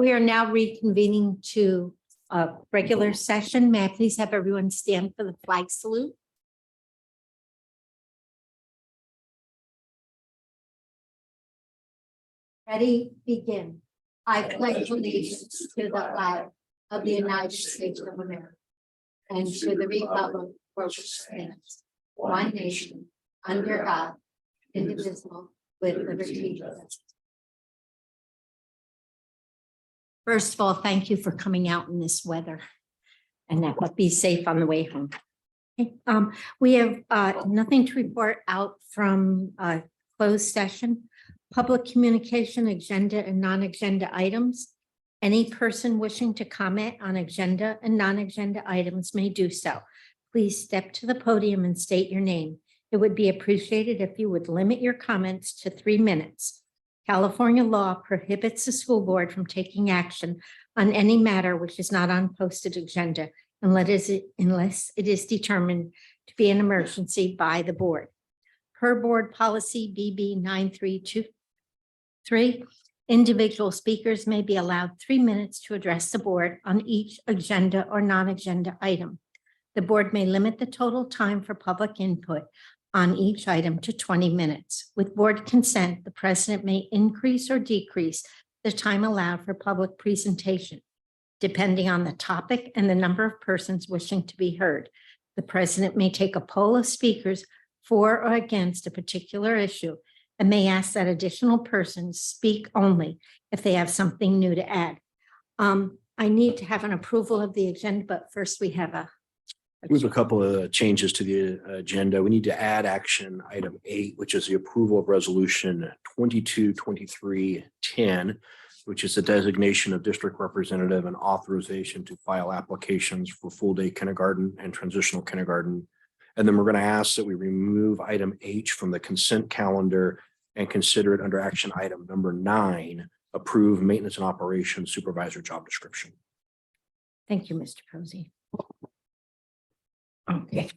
We are now reconvening to a regular session. May I please have everyone stand for the flag salute? Ready, begin. I pledge allegiance to the flag of the United States of America and to the republic for which it stands, one nation, under God, indivisible, with liberty and justice. First of all, thank you for coming out in this weather, and that will be safe on the way home. Okay, we have nothing to report out from closed session. Public communication, agenda and non-agenda items. Any person wishing to comment on agenda and non-agenda items may do so. Please step to the podium and state your name. It would be appreciated if you would limit your comments to 3 minutes. California law prohibits the school board from taking action on any matter which is not on posted agenda unless it is determined to be an emergency by the board. Per board policy BB 9323, individual speakers may be allowed 3 minutes to address the board on each agenda or non-agenda item. The board may limit the total time for public input on each item to 20 minutes. With board consent, the president may increase or decrease the time allowed for public presentation, depending on the topic and the number of persons wishing to be heard. The president may take a poll of speakers for or against a particular issue and may ask that additional persons speak only if they have something new to add. I need to have an approval of the agenda, but first we have a couple of changes to the agenda. We need to add action item 8, which is the approval of resolution 222310, which is the designation of district representative and authorization to file applications for full day kindergarten and transitional kindergarten. And then we're going to ask that we remove item H from the consent calendar and consider it under action item number 9, approve maintenance and operations supervisor job description. Thank you, Mr. Posey. Okay.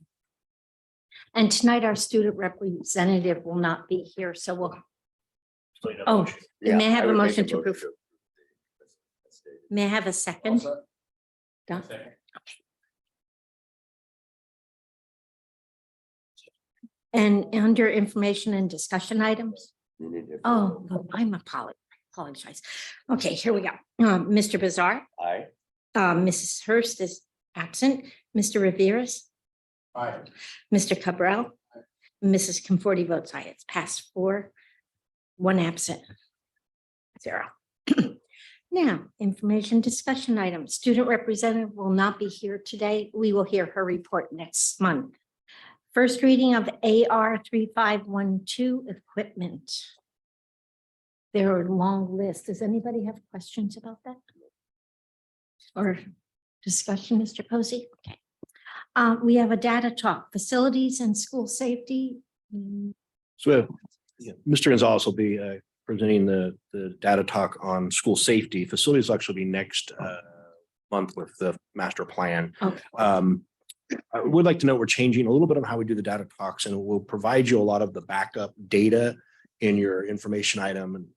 And tonight our student representative will not be here, so we'll. Oh, may I have a motion to approve? May I have a second? Done. Okay. And under information and discussion items? Oh, I'm apologize. Okay, here we go. Mr. Bizarre? Aye. Mrs. Hurst is absent. Mr. Riveras? Aye. Mr. Cabral? Mrs. Conforti votes aye. It's passed 4, 1 absent, 0. Now, information discussion items. Student representative will not be here today. We will hear her report next month. First reading of AR 3512 equipment. There are a long list. Does anybody have questions about that? Or discussion, Mr. Posey? Okay. We have a data talk, facilities and school safety. So Mr. Gonzalez will be presenting the data talk on school safety. Facilities will actually be next month with the master plan. Okay. I would like to know we're changing a little bit on how we do the data talks, and we'll provide you a lot of the backup data in your information item.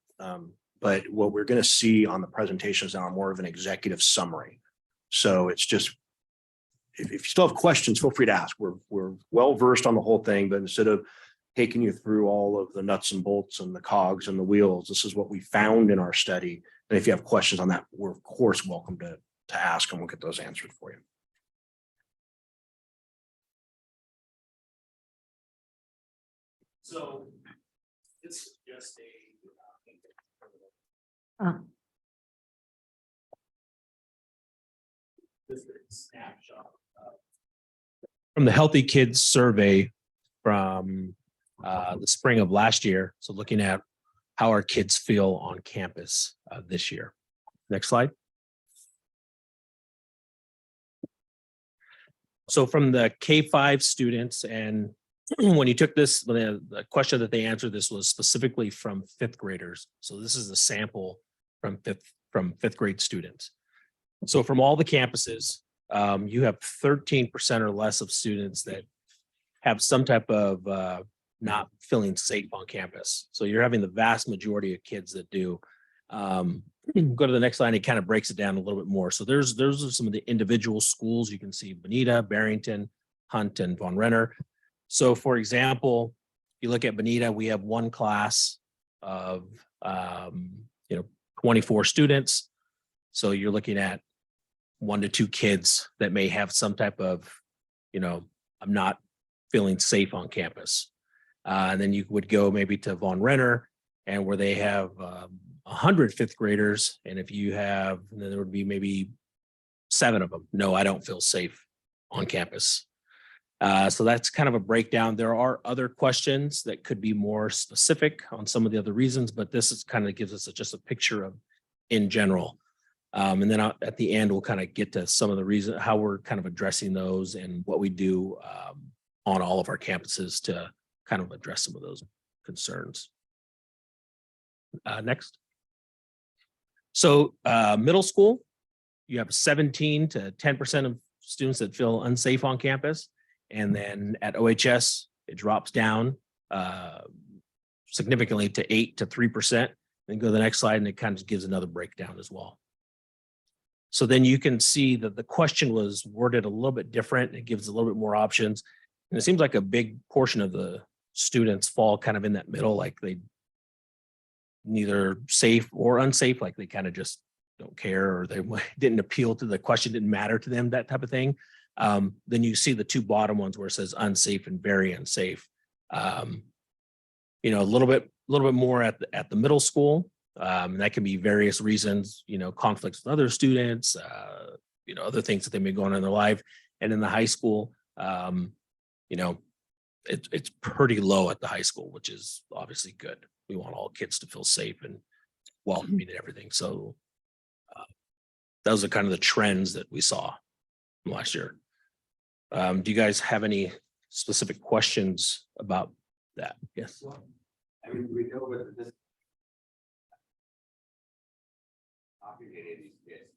But what we're going to see on the presentations now are more of an executive summary. So it's just, if you still have questions, feel free to ask. We're well versed on the whole thing, but instead of taking you through all of the nuts and bolts and the cogs and the wheels, this is what we found in our study. And if you have questions on that, we're of course welcome to ask, and we'll get those answered for you. So it's just a snapshot from the Healthy Kids survey from the spring of last year. So looking at how our kids feel on campus this year. Next slide. So from the K-5 students, and when you took this, the question that they answered this was specifically from 5th graders. So this is a sample from fifth grade students. So from all the campuses, you have 13% or less of students that have some type of not feeling safe on campus. So you're having the vast majority of kids that do. Go to the next line, it kind of breaks it down a little bit more. So those are some of the individual schools. You can see Bonita, Barrington, Hunt, and Von Renner. So for example, if you look at Bonita, we have one class of 24 students. So you're looking at 1 to 2 kids that may have some type of, I'm not feeling safe on campus. And then you would go maybe to Von Renner, and where they have 100 fifth graders. And if you have, then there would be maybe 7 of them. No, I don't feel safe on campus. So that's kind of a breakdown. There are other questions that could be more specific on some of the other reasons, but this is kind of gives us just a picture of in general. And then at the end, we'll kind of get to some of the reasons, how we're kind of addressing those and what we do on all of our campuses to kind of address some of those concerns. Next. So middle school, you have 17 to 10% of students that feel unsafe on campus. And then at OHS, it drops down significantly to 8 to 3%. Then go to the next slide, and it kind of gives another breakdown as well. So then you can see that the question was worded a little bit different. It gives a little bit more options. And it seems like a big portion of the students fall kind of in that middle, like they neither safe or unsafe, like they kind of just don't care, or they didn't appeal to the question, didn't matter to them, that type of thing. Then you see the 2 bottom ones where it says unsafe and very unsafe. A little bit more at the middle school. That can be various reasons, conflicts with other students, other things that they may go on in their life. And in the high school, it's pretty low at the high school, which is obviously good. We want all kids to feel safe and welcoming and everything. So those are kind of the trends that we saw from last year. Do you guys have any specific questions about that? Yes. Well, I mean, we know whether this any of these kids,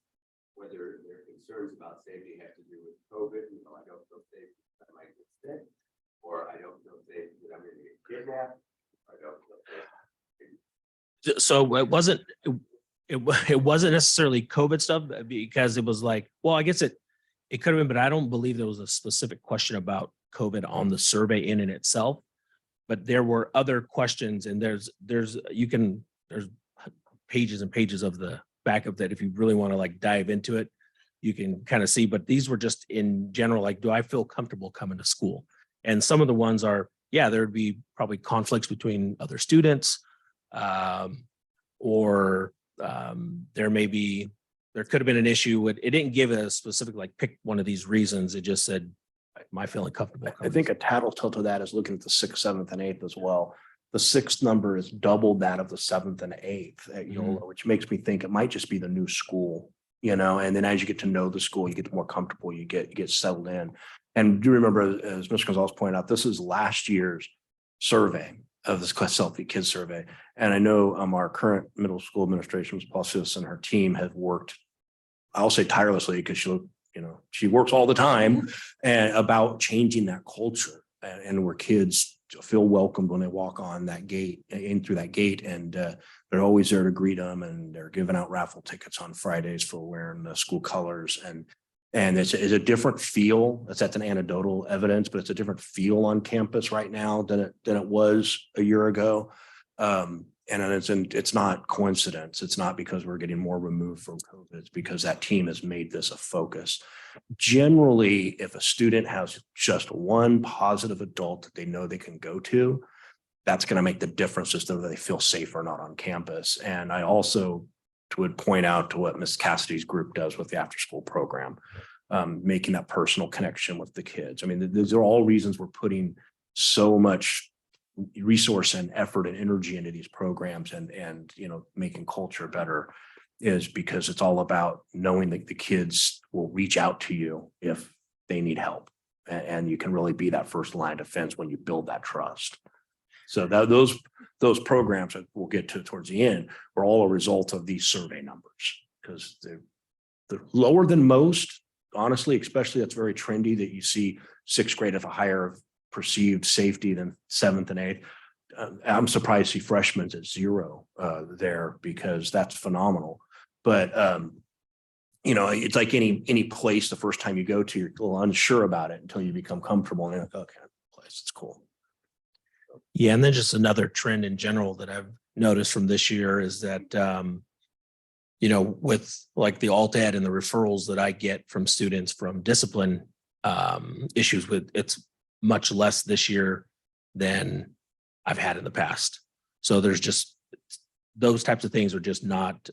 whether their concerns about safety have to do with COVID, I don't feel safe that I might get sick, or I don't feel safe that I'm going to get kidnapped, or I don't feel safe. So it wasn't necessarily COVID stuff, because it was like, well, I guess it could have been, but I don't believe there was a specific question about COVID on the survey in and itself. But there were other questions, and there's pages and pages of the backup that if you really want to like dive into it, you can kind of see. But these were just in general, like, do I feel comfortable coming to school? And some of the ones are, there would be probably conflicts between other students, or there could have been an issue with, it didn't give a specific, like, pick one of these reasons. It just said, am I feeling comfortable? I think a tattletale to that is looking at the 6th, 7th, and 8th as well. The 6th number is double that of the 7th and 8th at Yola, which makes me think it might just be the new school, and then as you get to know the school, you get more comfortable, you get settled in. And do remember, as Mr. Gonzalez pointed out, this is last year's survey of this Selfie Kids survey. And I know our current middle school administration, Ms. Paulsis, and her team have worked, I'll say tirelessly, because she works all the time, and about changing that culture, and where kids feel welcomed when they walk on that gate, in through that gate, and they're always there to greet them, and they're giving out raffle tickets on Fridays for wearing the school colors, and it's a different feel. That's an anecdotal evidence, but it's a different feel on campus right now than it was a year ago. And it's not coincidence. It's not because we're getting more removed from COVID. It's because that team has made this a focus. Generally, if a student has just one positive adult that they know they can go to, that's going to make the difference as to whether they feel safe or not on campus. And I also would point out to what Ms. Cassidy's group does with the after-school program, making that personal connection with the kids. I mean, these are all reasons we're putting so much resource and effort and energy into these programs, and making culture better, is because it's all about knowing that the kids will reach out to you if they need help, and you can really be that first line of defense when you build that trust. So those programs that we'll get to towards the end were all a result of these survey numbers, because they're lower than most, honestly. Especially, that's very trendy that you see 6th grade have a higher perceived safety than 7th and 8th. I'm surprised to see freshmen at 0 there, because that's phenomenal. But it's like any place, the first time you go to, you're a little unsure about it until you become comfortable, and you're like, okay, place, it's cool. Yeah, and then just another trend in general that I've noticed from this year is that, with like the alt ed and the referrals that I get from students from discipline issues with, it's much less this year than I've had in the past. So there's just those types of things are just not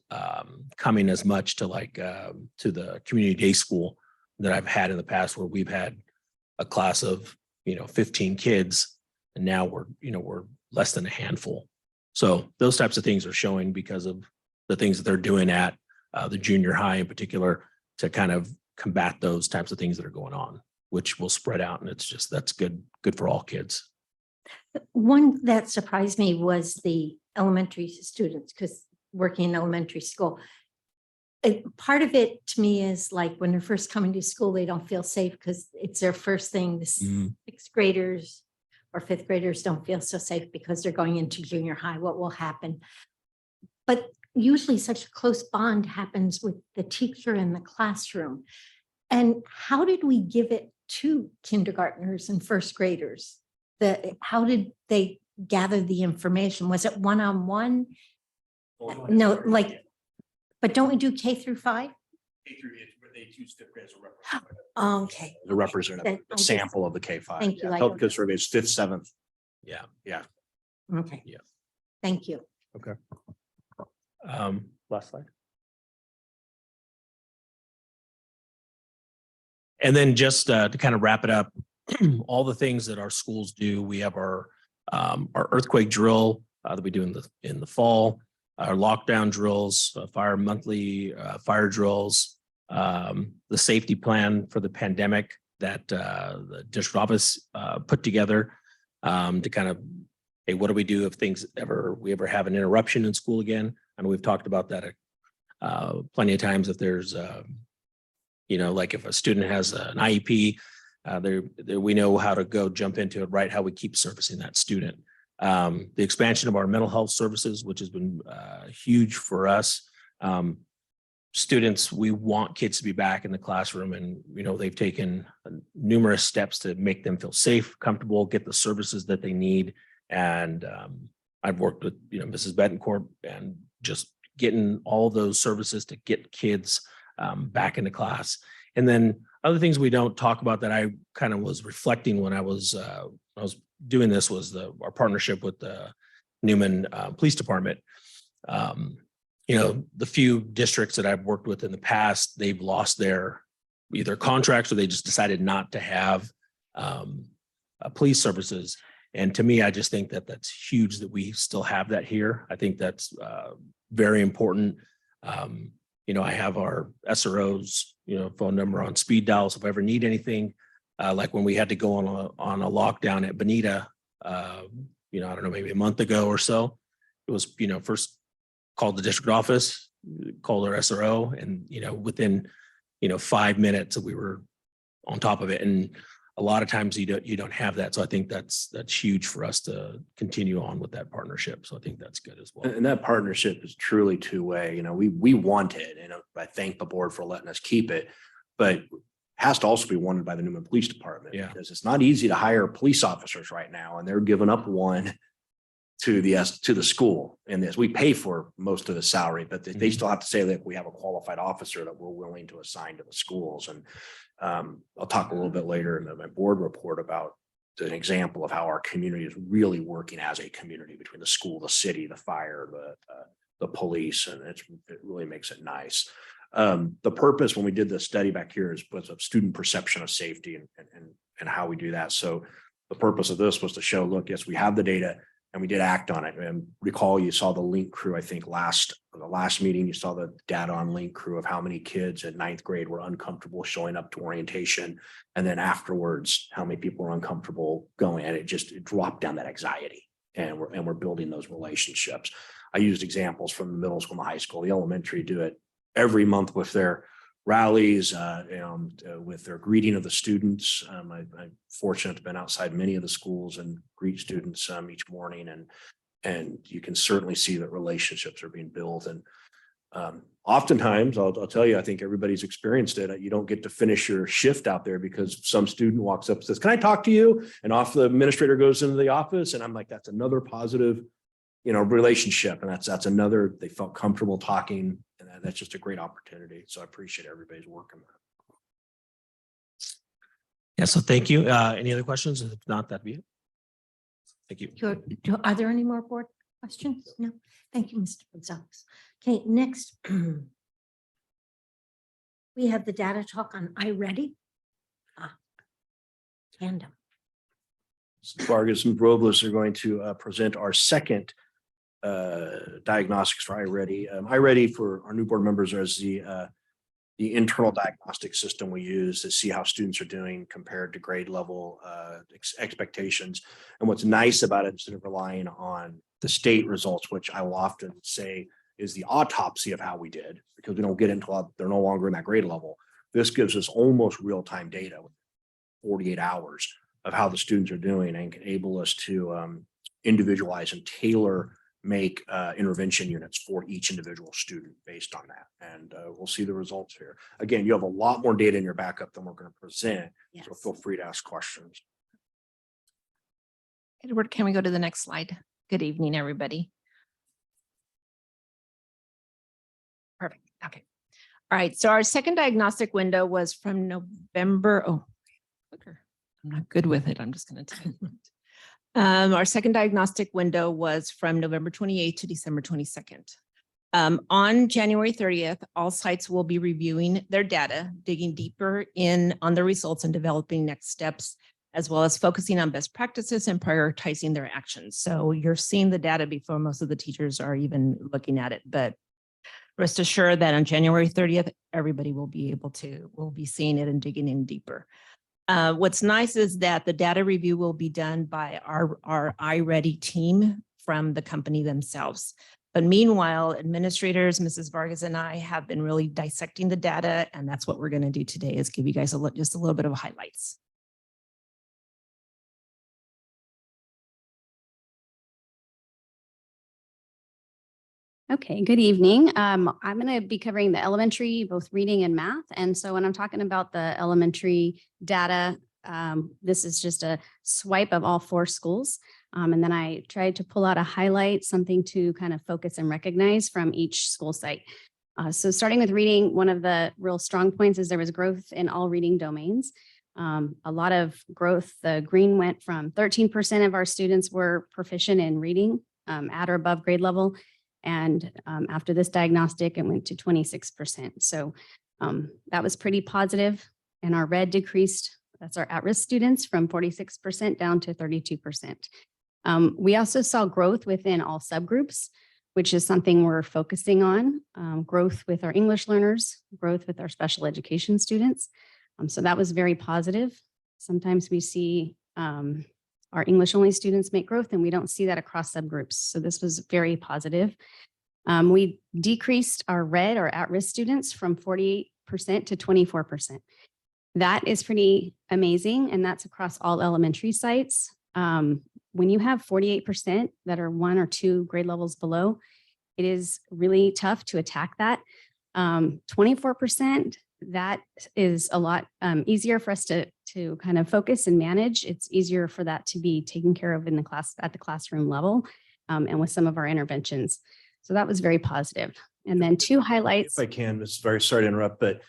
coming as much to to the community day school that I've had in the past, where we've had a class of 15 kids, and now we're less than a handful. So those types of things are showing because of the things that they're doing at the junior high in particular to kind of combat those types of things that are going on, which will spread out, and that's good for all kids. One that surprised me was the elementary students, because working in elementary school, part of it to me is like when they're first coming to school, they don't feel safe because it's their first thing. The sixth graders or fifth graders don't feel so safe because they're going into junior high. What will happen? But usually such a close bond happens with the teacher in the classroom. And how did we give it to kindergartners and first graders? How did they gather the information? Was it one-on-one? No, but don't we do K through 5? K through 8, where they use fifth grade as a Oh, okay. The representative, I a sample of the K5. Thank you. Because survey is 5th, 7th. Yeah. Okay. Yeah. Thank you. Okay. Last slide. And then just to kind of wrap it up, all the things that our schools do, we have our earthquake drill that we do in the fall, our lockdown drills, monthly fire drills, the safety plan for the pandemic that the district office put together to kind of, hey, what do we do if we ever have an interruption in school again? I know we've talked about that plenty of times. If there's like if a student has an IEP, we know how to go jump into it, right? How we keep servicing that student. The expansion of our mental health services, which has been huge for us. Students, we want kids to be back in the classroom, and they've taken numerous steps to make them feel safe, comfortable, get the services that they need. And I've worked with Mrs. Betancourt and just getting all those services to get kids back into class. And then other things we don't talk about that I kind of was reflecting when I was doing this was our partnership with the Newman Police Department. The few districts that I've worked with in the past, they've lost their either contracts or they just decided not to have police services. And to me, I just think that that's huge that we still have that here. I think that's very important. I have our SRO's, phone number on speed dial. So if I ever need anything, like when we had to go on a lockdown at Bonita, I don't know, maybe a month ago or so, it was, first called the district office, called our SRO, and, within, 5 minutes we were on top of it. And a lot of times you don't have that. So I think that's huge for us to continue on with that partnership. So I think that's good as well. And that partnership is truly two-way. We want it, and I thank the board for letting us keep it, but has to also be wanted by the Newman Police Department. Yeah. Because it's not easy to hire police officers right now, and they're giving up one to the school in this. We pay for most of the salary, but they still have to say that we have a qualified officer that we're willing to assign to the schools. And I'll talk a little bit later in my board report about an example of how our community is really working as a community between the school, the city, the fire, the police, and it really makes it nice. The purpose when we did the study back here was of student perception of safety and how we do that. So the purpose of this was to show, look, yes, we have the data and we did act on it. And recall, you saw the link crew, I think the last meeting, you saw the data on link crew of how many kids at 9th grade were uncomfortable showing up to orientation. And then afterwards, how many people were uncomfortable going, and it dropped down that anxiety. And we're building those relationships. I used examples from the middle school and the high school. The elementary do it every month with their rallies, with their greeting of the students. I'm fortunate to have been outside many of the schools and greet students each morning, and you can certainly see that relationships are being built. And oftentimes, I'll tell you, I think everybody's experienced it. You don't get to finish your shift out there because some student walks up and says, "Can I talk to you?" And off the administrator goes into the office, and I'm like, that's another positive, relationship. And that's another, they felt comfortable talking, and that's just a great opportunity. So I appreciate everybody's work on that. Yeah, so thank you. Any other questions? If not, that'd be it. Thank you. Are there any more board questions? No. Thank you, Mr. Gonzalez. Okay, next. We have the data talk on iReady. Tandem. Vargas and Robles are going to present our second diagnostics for iReady. iReady for our new board members is the internal diagnostic system we use to see how students are doing compared to grade level expectations. And what's nice about it, instead of relying on the state results, which I will often say is the autopsy of how we did, because we don't get into, they're no longer in that grade level. This gives us almost real-time data, 48 hours of how the students are doing, and can enable us to individualize and tailor make intervention units for each individual student based on that. And we'll see the results here. Again, you have a lot more data in your backup than we're going to present. Yes. So feel free to ask questions. Edward, can we go to the next slide? Good evening, everybody. Perfect. Okay. All right. So our second diagnostic window was from November. Oh, clicker. I'm not good with it. I'm just going to tell you. Our second diagnostic window was from November 28th to December 22nd. On January 30th, all sites will be reviewing their data, digging deeper in on the results and developing next steps, as well as focusing on best practices and prioritizing their actions. So you're seeing the data before most of the teachers are even looking at it, but rest assured that on January 30th, everybody will be seeing it and digging in deeper. What's nice is that the data review will be done by our iReady team from the company themselves. But meanwhile, administrators, Mrs. Vargas and I have been really dissecting the data, and that's what we're going to do today, is give you guys just a little bit of highlights. Okay, good evening. I'm going to be covering the elementary, both reading and math. And so when I'm talking about the elementary data, this is just a swipe of all 4 schools. And then I tried to pull out a highlight, something to kind of focus and recognize from each school site. So starting with reading, one of the real strong points is there was growth in all reading domains. A lot of growth. The green went from 13% of our students were proficient in reading at or above grade level. And after this diagnostic, it went to 26%. So that was pretty positive. And our red decreased, that's our at-risk students, from 46% down to 32%. We also saw growth within all subgroups, which is something we're focusing on. Growth with our English learners, growth with our special education students. So that was very positive. Sometimes we see our English only students make growth, and we don't see that across subgroups. So this was very positive. We decreased our red or at-risk students from 48% to 24%. That is pretty amazing, and that's across all elementary sites. When you have 48% that are 1 or 2 grade levels below, it is really tough to attack that. 24%, that is a lot easier for us to kind of focus and manage. It's easier for that to be taken care of in the class at the classroom level and with some of our interventions. So that was very positive. And then 2 highlights. If I can, Ms. Very sorry to interrupt, but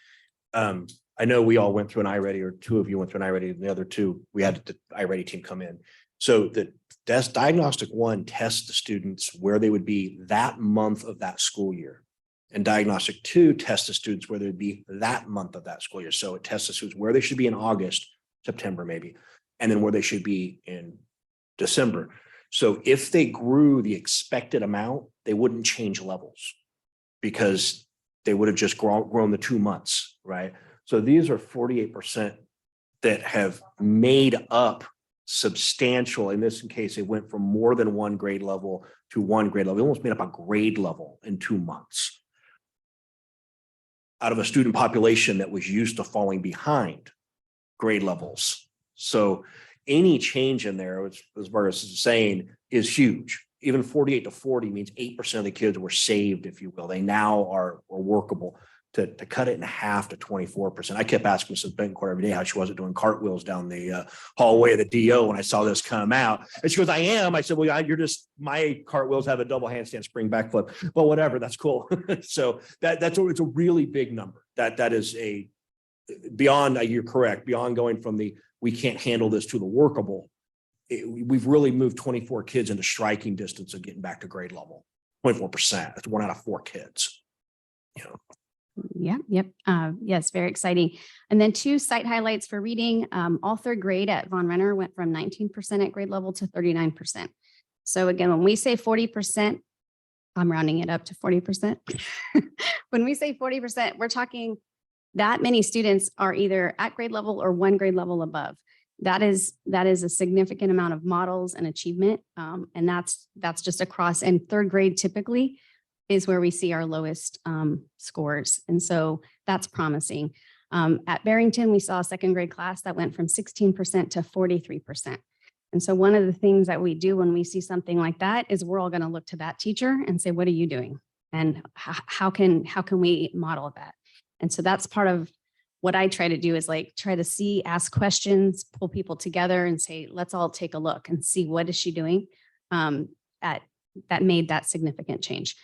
I know we all went through an iReady, or 2 of you went through an iReady, and the other 2, we had the iReady team come in. So the diagnostic 1 tests the students where they would be that month of that school year. And diagnostic 2 tests the students where they'd be that month of that school year. So it tests the students where they should be in August, September, maybe, and then where they should be in December. So if they grew the expected amount, they wouldn't change levels because they would have just grown the 2 months, right? So these are 48% that have made up substantial. In this case, it went from more than 1 grade level to 1 grade level. It almost made up a grade level in 2 months. out of a student population that was used to falling behind grade levels. So any change in there, as Vargas is saying, is huge. Even 48 to 40 means 8% of the kids were saved, if you will. They now are workable. To cut it in half to 24%. I kept asking Mrs. Bencourt every day how she wasn't doing cartwheels down the hallway of the DO when I saw this come out. And she goes, I am. I said, well, you're just, my cartwheels have a double handstand spring backflip. Well, whatever, that's cool. So it's a really big number. That is a beyond, you're correct, beyond going from the we can't handle this to the workable. We've really moved 24 kids into striking distance of getting back to grade level. 24%. That's 1 out of 4 kids. You know. Yep. Yes, very exciting. And then 2 site highlights for reading. All 3rd grade at Von Renner went from 19% at grade level to 39%. So again, when we say 40%, I'm rounding it up to 40%. When we say 40%, we're talking that many students are either at grade level or 1 grade level above. That is a significant amount of models and achievement. And that's just across, and 3rd grade typically is where we see our lowest scores. And so that's promising. At Barrington, we saw a 2nd grade class that went from 16% to 43%. And so one of the things that we do when we see something like that is we're all going to look to that teacher and say, what are you doing? And how can we model that? And so that's part of what I try to do is like, try to see, ask questions, pull people together and say, let's all take a look and see what is she doing that made that significant change.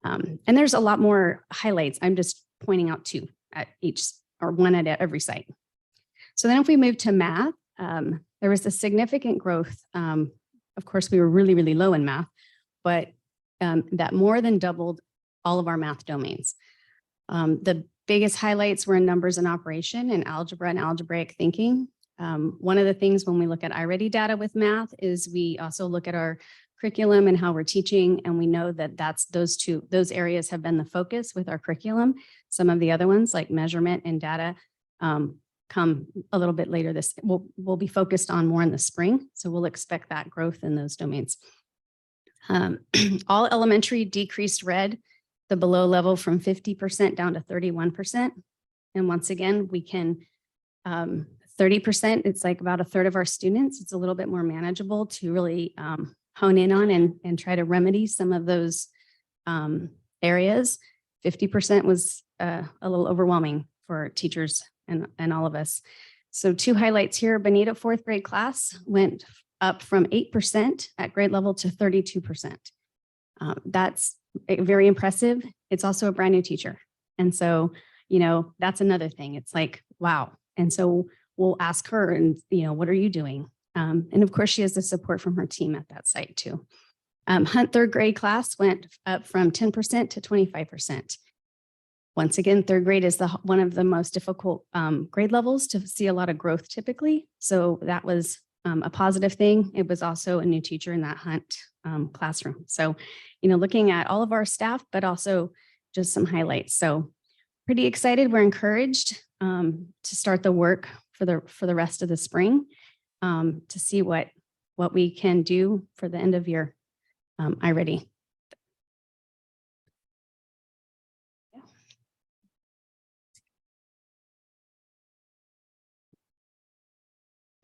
And there's a lot more highlights. I'm just pointing out 2 at each, or 1 at every site. So then if we move to math, there was a significant growth. Of course, we were really, really low in math, but that more than doubled all of our math domains. The biggest highlights were in numbers and operation and algebra and algebraic thinking. One of the things when we look at iReady data with math is we also look at our curriculum and how we're teaching. And we know that those areas have been the focus with our curriculum. Some of the other ones like measurement and data come a little bit later. We'll be focused on more in the spring. So we'll expect that growth in those domains. All elementary decreased red, the below level from 50% down to 31%. And once again, we can 30%, it's like about 1/3 of our students. It's a little bit more manageable to really hone in on and try to remedy some of those areas. 50% was a little overwhelming for teachers and all of us. So 2 highlights here. Bonita 4th grade class went up from 8% at grade level to 32%. That's very impressive. It's also a brand new teacher. And so, that's another thing. It's like, wow. And so we'll ask her and, what are you doing? And of course, she has the support from her team at that site too. Hunt 3rd grade class went up from 10% to 25%. Once again, 3rd grade is one of the most difficult grade levels to see a lot of growth typically. So that was a positive thing. It was also a new teacher in that Hunt classroom. So, looking at all of our staff, but also just some highlights. So pretty excited. We're encouraged to start the work for the rest of the spring. To see what we can do for the end of year iReady.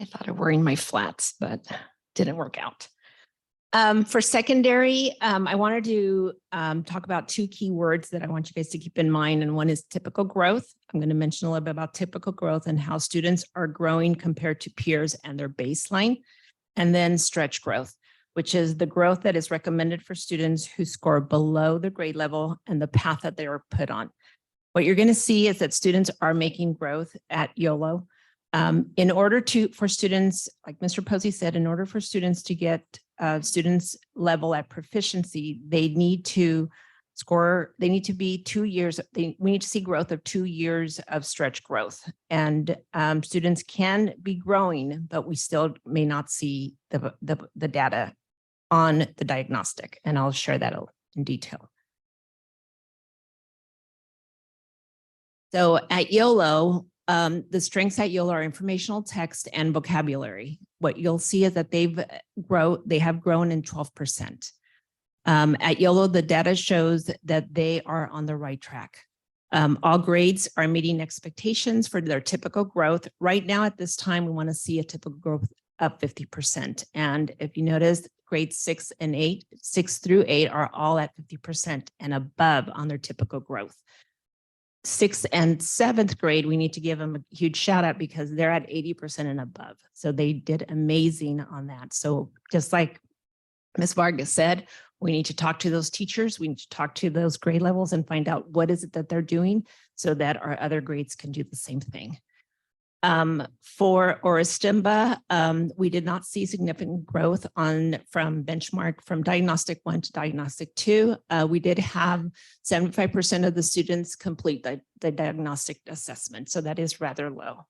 I thought of wearing my flats, but didn't work out. For secondary, I wanted to talk about 2 key words that I want you guys to keep in mind. And one is typical growth. I'm going to mention a little bit about typical growth and how students are growing compared to peers and their baseline. And then stretch growth, which is the growth that is recommended for students who score below the grade level and the path that they are put on. What you're going to see is that students are making growth at YOLO. In order for students, like Mr. Posey said, in order for students to get students level at proficiency, they need to be 2 years. We need to see growth of 2 years of stretch growth. And students can be growing, but we still may not see the data on the diagnostic. And I'll share that in detail. So at YOLO, the strengths at YOLO are informational text and vocabulary. What you'll see is that they have grown in 12%. At YOLO, the data shows that they are on the right track. All grades are meeting expectations for their typical growth. Right now at this time, we want to see a typical growth of 50%. And if you notice, grades 6 through 8 are all at 50% and above on their typical growth. 6th and 7th grade, we need to give them a huge shout out because they're at 80% and above. So they did amazing on that. So just like Ms. Vargas said, we need to talk to those teachers. We need to talk to those grade levels and find out what is it that they're doing so that our other grades can do the same thing. For Oristimba, we did not see significant growth from benchmark from diagnostic 1 to diagnostic 2. We did have 75% of the students complete the diagnostic assessment. So that is rather low.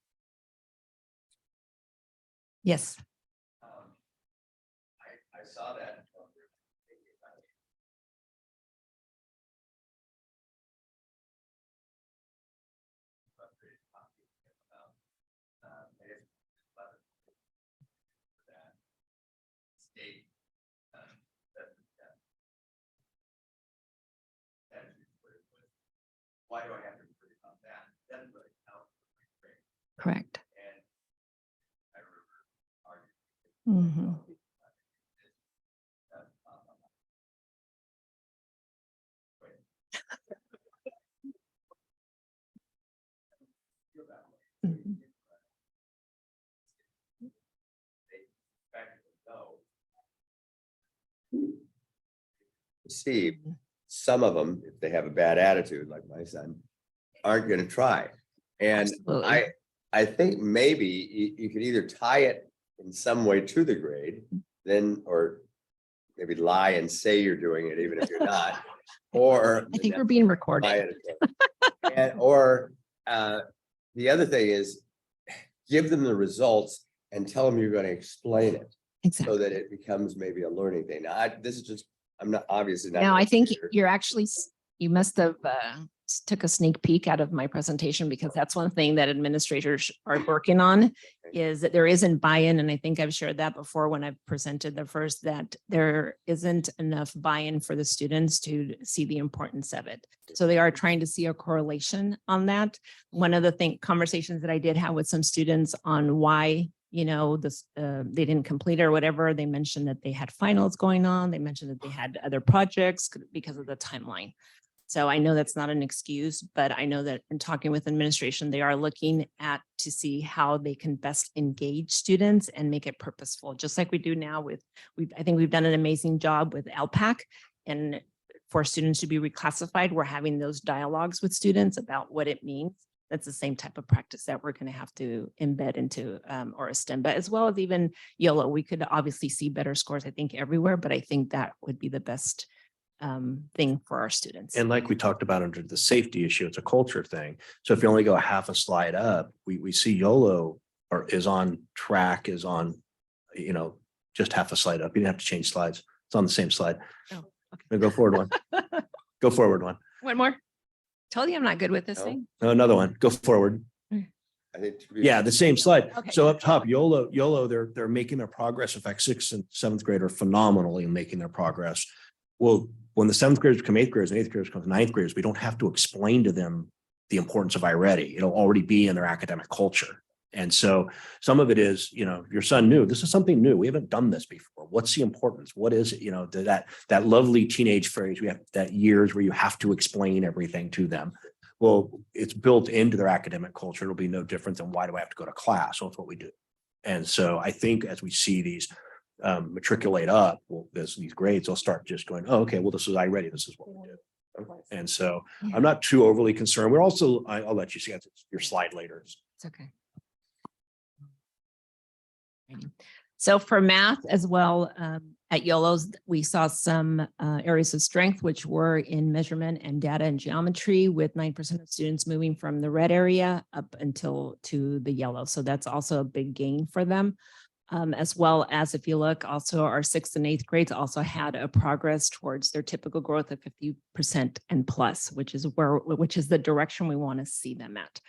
Yes. I saw that. State, why do I have to worry about that? Doesn't really help. Correct. And I remember arguing. Mhm. Mhm. See, some of them, if they have a bad attitude, like my son, aren't going to try. And Absolutely. I think maybe you could either tie it in some way to the grade, then, or maybe lie and say you're doing it, even if you're not, or I think we're being recorded. lie it. And, or the other thing is give them the results and tell them you're going to explain it Exactly. so that it becomes maybe a learning thing. Now, this is just, I'm not obviously not. No, an I think educator. you're actually, you must have took a sneak peek out of my presentation because that's one thing that administrators are working on is that there isn't buy-in. And I think I've shared that before when I've presented the first, that there isn't enough buy-in for the students to see the importance of it. So they are trying to see a correlation on that. One of the conversations that I did have with some students on why this they didn't complete or whatever. They mentioned that they had finals going on. They mentioned that they had other projects because of the timeline. So I know that's not an excuse, but I know that in talking with administration, they are looking at to see how they can best engage students and make it purposeful, just like we do now with, I think we've done an amazing job with LPAC, and for students to be reclassified, we're having those dialogues with students about what it means. That's the same type of practice that we're going to have to embed into Oristimba, as well as even YOLO. We could obviously see better scores, I think, everywhere, but I think that would be the best thing for our students. And like we talked about under the safety issue, it's a culture thing. So if you only go half a slide up, we see YOLO is on track, is on, just half a slide up. You didn't have to change slides. It's on the same slide. Oh, okay. Now go forward one. Go forward one. One more. Told you I'm not good with this No. thing. No, another one. Go forward. I think. Yeah, the same slide. Okay. So up top, YOLO, they're making their progress. In fact, 6th and 7th grade are phenomenally in making their progress. Well, when the 7th graders become 8th graders and 8th graders become 9th graders, we don't have to explain to them the importance of iReady. It'll already be in their academic culture. And so some of it is, your son knew this is something new. We haven't done this before. What's the importance? What is it? That lovely teenage phrase we have, that years where you have to explain everything to them. Well, it's built into their academic culture. It'll be no different than why do I have to go to class? Well, that's what we do. And so I think as we see these matriculate up, these grades, they'll start just going, oh, okay, well, this is iReady. This is what we do. And so I'm not too overly concerned. We're also, I'll let you see your slide later. It's okay. So for math as well, at YOLO's, we saw some areas of strength, which were in measurement and data and geometry, with 9% of students moving from the red area up until to the yellow. So that's also a big gain for them. As well as if you look, also our 6th and 8th grades also had a progress towards their typical growth of 50% and plus, which is the direction we want to see them at.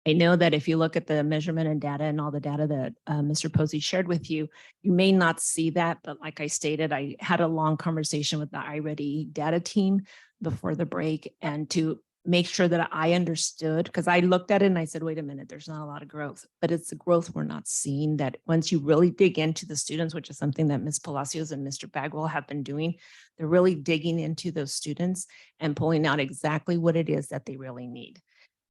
I know that if you look at the measurement and data and all the data that Mr. Posey shared with you, you may not see that, but like I stated, I had a long conversation with the iReady data team before the break, and to make sure that I understood, because I looked at it and I said, wait a minute, there's not a lot of growth, but it's the growth we're not seeing, that once you really dig into the students, which is something that Ms. Palacios and Mr. Bagwell have been doing, they're really digging into those students and pulling out exactly what it is that they really need.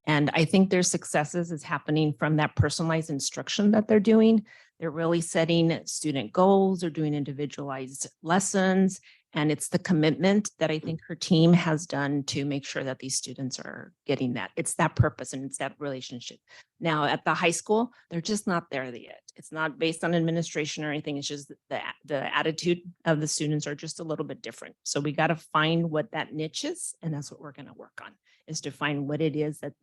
And I think their successes is happening from that personalized instruction that they're doing. They're really setting student goals, they're doing individualized lessons, and it's the commitment that I think her team has done to make sure that these students are getting that. It's that purpose and it's that relationship. Now at the high school, they're just not there yet. It's not based on administration or anything. It's just the attitude of the students are just a little bit different. So we got to find what that niche is, and that's what we're going to work on, is to find what it is that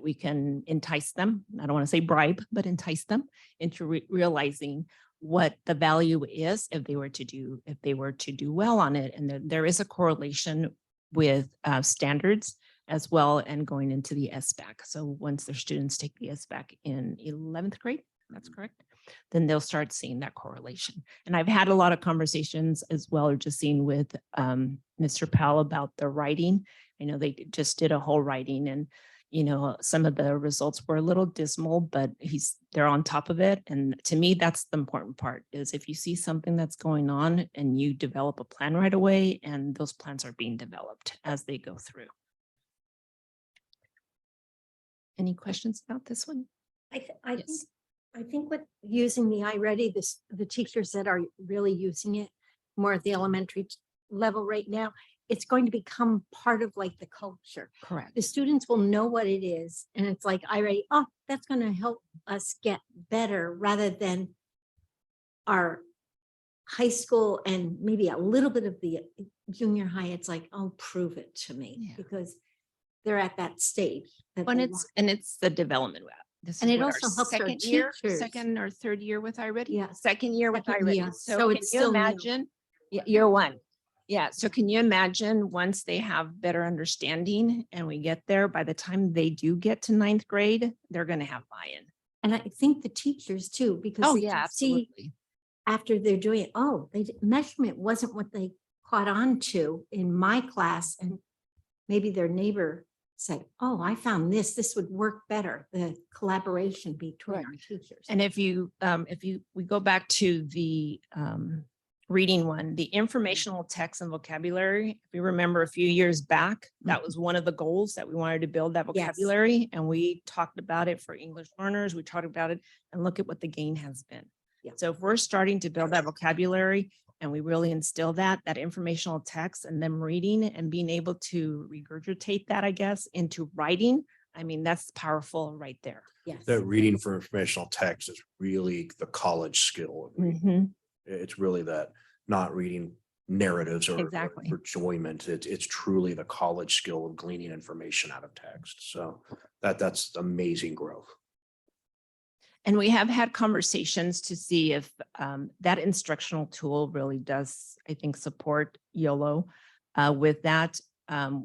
we can entice them. I don't want to say bribe, but entice them into realizing what the value is if they were to do well on it. And there is a correlation with standards as well, and going into the SBAC. So once their students take the SBAC in 11th grade, that's correct, then they'll start seeing that correlation. And I've had a lot of conversations as well, or just seen with Mr. Powell about the writing. I know they just did a whole writing, and some of the results were a little dismal, but they're on top of it. And to me, that's the important part, is if you see something that's going on and you develop a plan right away, and those plans are being developed as they go through. Any questions about this one? I think with using the iReady, the teachers that are really using it more at the elementary level right now, it's going to become part of like the culture. Correct. The students will know what it is. And it's like iReady, oh, that's going to help us get better, rather than our high school and maybe a little bit of the junior high. It's like, oh, prove it to me, Yeah. because they're at that stage. That And they it's the development route. This And is it what also our helps our second year, teachers. second or third year with iReady? Yeah. Second year with Second year. iReady. So So can it's you still new. imagine? Year one. Yeah. So can you imagine, once they have better understanding and we get there, by the time they do get to 9th grade, they're going to have buy-in. And I think the teachers too, because Oh they yeah, can see absolutely. after they're doing it, oh, measurement wasn't what they caught on to in my class. And maybe their neighbor said, oh, I found this would work better, the collaboration between our teachers. And if we go back to the reading one, the informational text and vocabulary, if you remember a few years back, that was one of the goals, that we wanted to build that Yes. vocabulary. And we talked about it for English learners. We talked about it, and look at what the gain has been. Yeah. So if we're starting to build that vocabulary and we really instill that informational text and them reading and being able to regurgitate that, I guess, into writing, I mean, that's powerful right there. Yes. That reading for informational text is really the college skill. Mhm. It's really that, not reading narratives or Exactly. for enjoyment. It's truly the college skill of gleaning information out of text. So that's amazing growth. And we have had conversations to see if that instructional tool really does, I think, support YOLO. With that,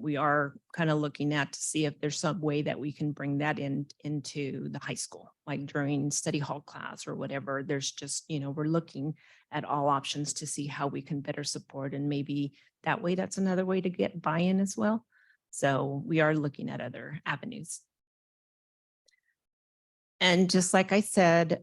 we are kind of looking at to see if there's some way that we can bring that into the high school, like during study hall class or whatever. There's just, we're looking at all options to see how we can better support, and maybe that way, that's another way to get buy-in as well. So we are looking at other avenues. And just like I said,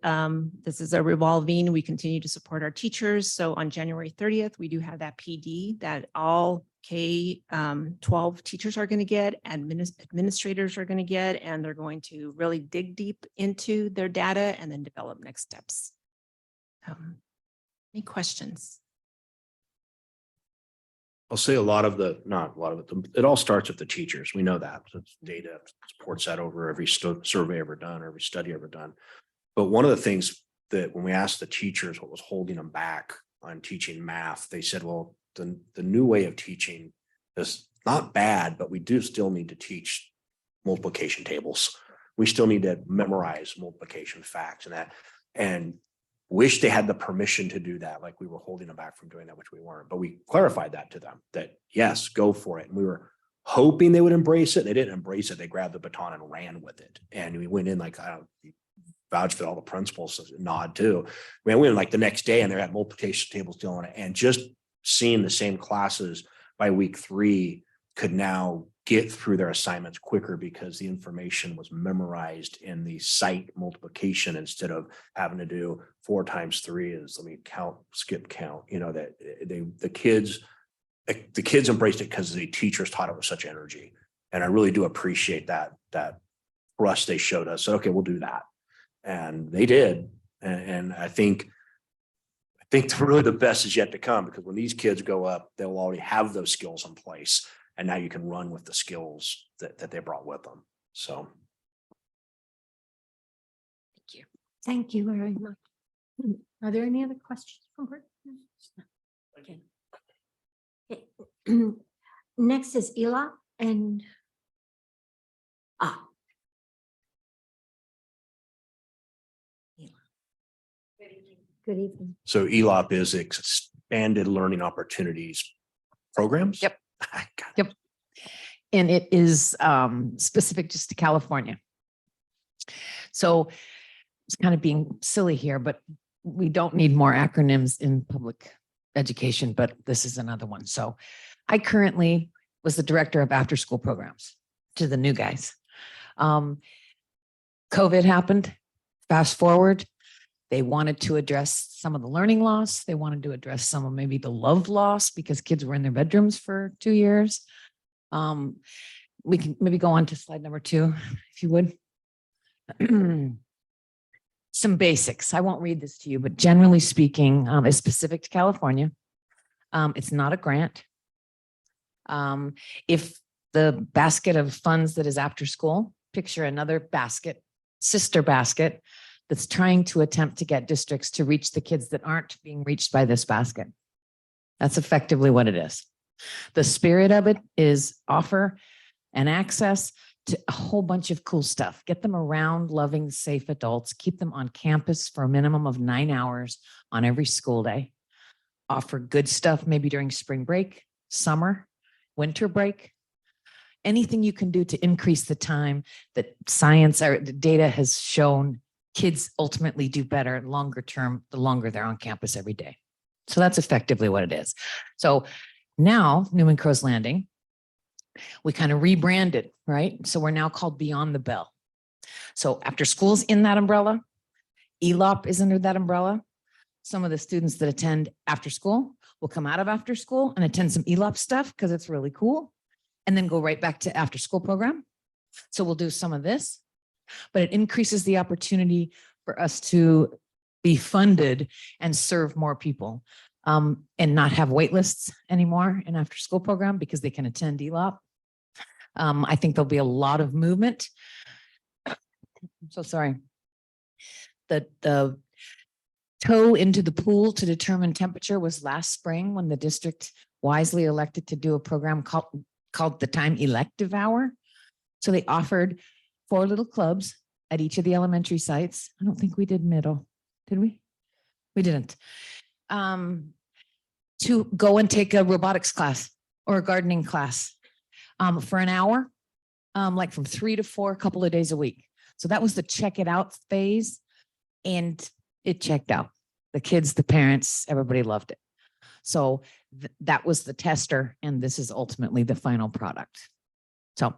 this is a revolving, we continue to support our teachers. So on January 30th, we do have that PD that all K-12 teachers are going to get, administrators are going to get, and they're going to really dig deep into their data and then develop next steps. Any questions? I'll say not a lot of it. It all starts with the teachers. We know that. So it's data supports that over every survey ever done, or every study ever done. But one of the things that when we asked the teachers what was holding them back on teaching math, they said, well, the new way of teaching is not bad, but we do still need to teach multiplication tables. We still need to memorize multiplication facts and that, and wish they had the permission to do that. Like we were holding them back from doing that, which we weren't, but we clarified that to them that yes, go for it. And we were hoping they would embrace it. They didn't embrace it. They grabbed the baton and ran with it. And we went in like, I don't vouch for all the principals, nod too. We went in like the next day and they're at multiplication tables doing it, and just seeing the same classes by week 3 could now get through their assignments quicker because the information was memorized in the site multiplication instead of having to do 4 times 3 is, let me count, skip count, that the kids embraced it because the teachers taught it with such energy. And I really do appreciate that thrust they showed us. So, okay, we'll do that. And they did. And I think really the best is yet to come, because when these kids go up, they'll already have those skills in place. And now you can run with the skills that they brought with them. So. Thank you very much. Are there any other questions from board? Okay. Okay. Next is Ela and good evening. So ELOP is expanded learning opportunities programs. Yep. Got it. Yep. And it is specific just to California. So it's kind of being silly here, but we don't need more acronyms in public education, but this is another one. So I currently was the director of after school programs to the new guys. COVID happened. Fast forward, they wanted to address some of the learning loss. They wanted to address some of maybe the love loss because kids were in their bedrooms for 2 years. We can maybe go on to slide number 2, if you would. Some basics. I won't read this to you, but generally speaking, it's specific to California. It's not a grant. If the basket of funds that is after school, picture another basket, sister basket, that's trying to attempt to get districts to reach the kids that aren't being reached by this basket. That's effectively what it is. The spirit of it is offer and access to a whole bunch of cool stuff. Get them around loving, safe adults. Keep them on campus for a minimum of 9 hours on every school day. Offer good stuff maybe during spring break, summer, winter break. Anything you can do to increase the time that science or the data has shown kids ultimately do better longer term, the longer they're on campus every day. So that's effectively what it is. So now Newman Crow's Landing, we kind of rebranded, right? So we're now called Beyond the Bell. So after school's in that umbrella, ELOP is under that umbrella. Some of the students that attend after school will come out of after school and attend some ELOP stuff because it's really cool, and then go right back to after school program. So we'll do some of this, but it increases the opportunity for us to be funded and serve more people, and not have wait lists anymore in after school program because they can attend ELOP. I think there'll be a lot of movement. I'm so sorry. The toe into the pool to determine temperature was last spring when the district wisely elected to do a program called the Time Elective Hour. So they offered 4 little clubs at each of the elementary sites. I don't think we did middle, did we? We didn't. To go and take a robotics class or a gardening class for an hour, like from 3 to 4, a couple of days a week. So that was the check it out phase, and it checked out. The kids, the parents, everybody loved it. So that was the tester, and this is ultimately the final product. So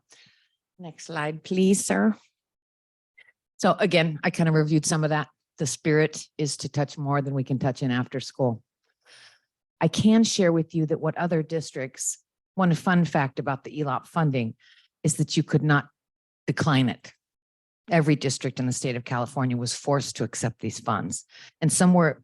next slide, please, sir. So again, I kind of reviewed some of that. The spirit is to touch more than we can touch in after school. I can share with you that what other districts, one fun fact about the ELOP funding is that you could not decline it. Every district in the state of California was forced to accept these funds. And some were,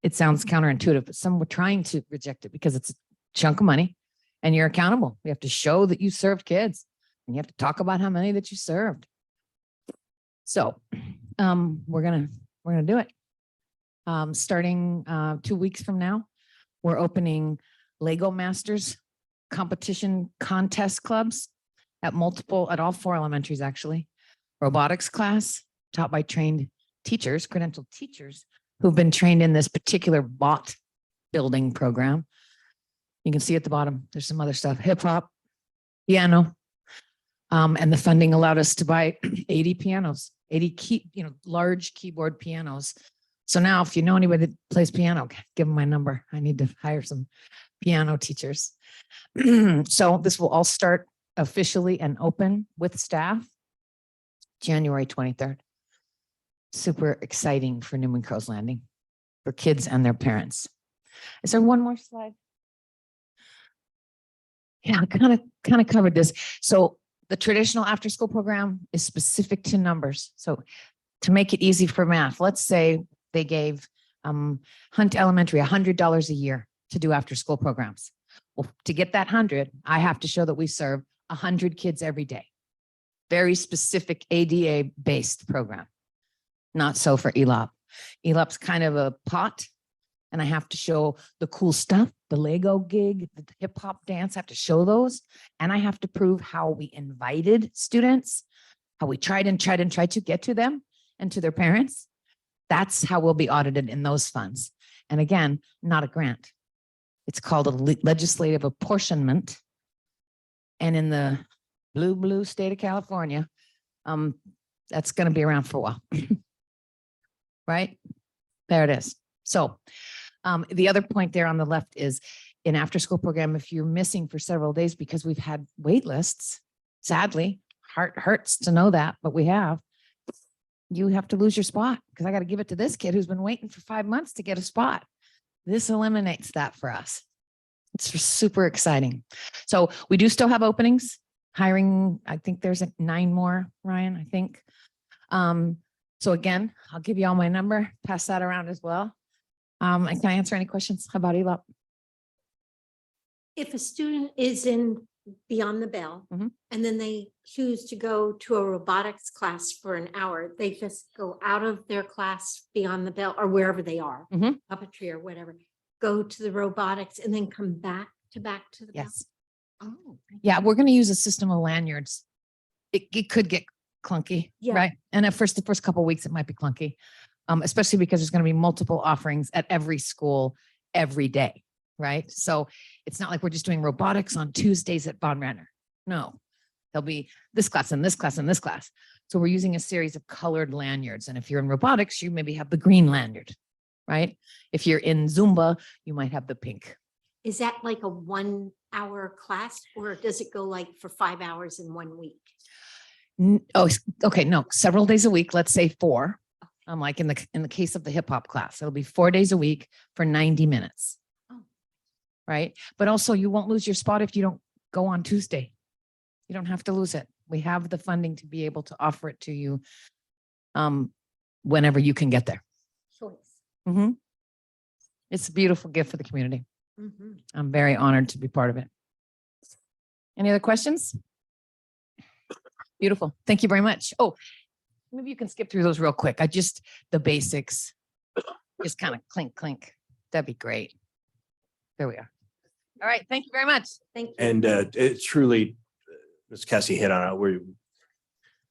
it sounds counterintuitive, but some were trying to reject it because it's a chunk of money and you're accountable. You have to show that you served kids and you have to talk about how many that you served. So we're gonna do it. Starting 2 weeks from now, we're opening Lego Masters competition contest clubs at all 4 elementaries, actually. Robotics class taught by trained teachers, credentialed teachers who've been trained in this particular bot building program. You can see at the bottom, there's some other stuff, hip hop, piano, and the funding allowed us to buy 80 pianos, 80 large keyboard pianos. So now if you know anybody that plays piano, give them my number. I need to hire some piano teachers. So this will all start officially and open with staff January 23rd. Super exciting for Newman Crow's Landing, for kids and their parents. Is there one more slide? Yeah, kind of covered this. So the traditional after-school program is specific to numbers. So to make it easy for math, let's say they gave Hunt Elementary $100 a year to do after-school programs. Well, to get that 100, I have to show that we serve 100 kids every day. Very specific ADA-based program. Not so for ELOP. ELOP's kind of a pot, and I have to show the cool stuff, the Lego gig, the hip hop dance. I have to show those, and I have to prove how we invited students, how we tried to get to them and to their parents. That's how we'll be audited in those funds. And again, not a grant. It's called a legislative apportionment. And in the blue state of California, that's going to be around for a while. Right? There it is. So the other point there on the left is in after-school program, if you're missing for several days because we've had wait lists, sadly, heart hurts to know that, but we have, you have to lose your spot because I got to give it to this kid who's been waiting for 5 months to get a spot. This eliminates that for us. It's super exciting. So we do still have openings, hiring. I think there's 9 more, Ryan, I think. So again, I'll give you all my number, pass that around as well. And can I answer any questions about ELOP? If a student is in Beyond the Bell Mhm. and then they choose to go to a robotics class for an hour, they just go out of their class Beyond the Bell or wherever they are, Mhm. puppetry or whatever, go to the robotics and then come back to the Bell? Yes. Oh, Yeah, we're going to use a system of lanyards. It could get clunky, Yeah. right? And the first couple of weeks, it might be clunky, especially because there's going to be multiple offerings at every school every day, right? So it's not like we're just doing robotics on Tuesdays at Von Renner. No, there'll be this class and this class and this class. So we're using a series of colored lanyards. And if you're in robotics, you maybe have the green lanyard, right? If you're in Zumba, you might have the pink. is that like a 1 hour class or does it go like for 5 hours in 1 week? Oh, okay. No, several days a week. Let's say 4. Like in the case of the hip hop class, it'll be 4 days a week for 90 minutes. Oh. Right. But also you won't lose your spot if you don't go on Tuesday. You don't have to lose it. We have the funding to be able to offer it to you whenever you can get there. Choice. It's a beautiful gift for the community. Mhm. I'm very honored to be part of it. Any other questions? Beautiful. Thank you very much. Oh, maybe you can skip through those real quick. The basics, just kind of clink, clink. That'd be great. There we are. All right. Thank you very much. Thank you. And it's truly, Ms. Cassie hit on it.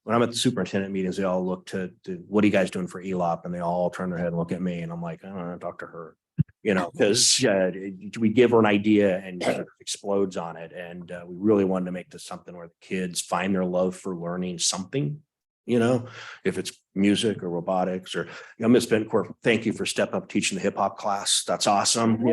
When I'm at the superintendent meetings, they all look to what are you guys doing for ELOP? And they all turn their head and look at me. And I'm like, I don't know, talk to her, because we give her an idea and she explodes on it. And we really wanted to make this something where the kids find their love for learning something, if it's music or robotics or, Ms. Bencourt, thank you for step up teaching the hip hop class. That's awesome,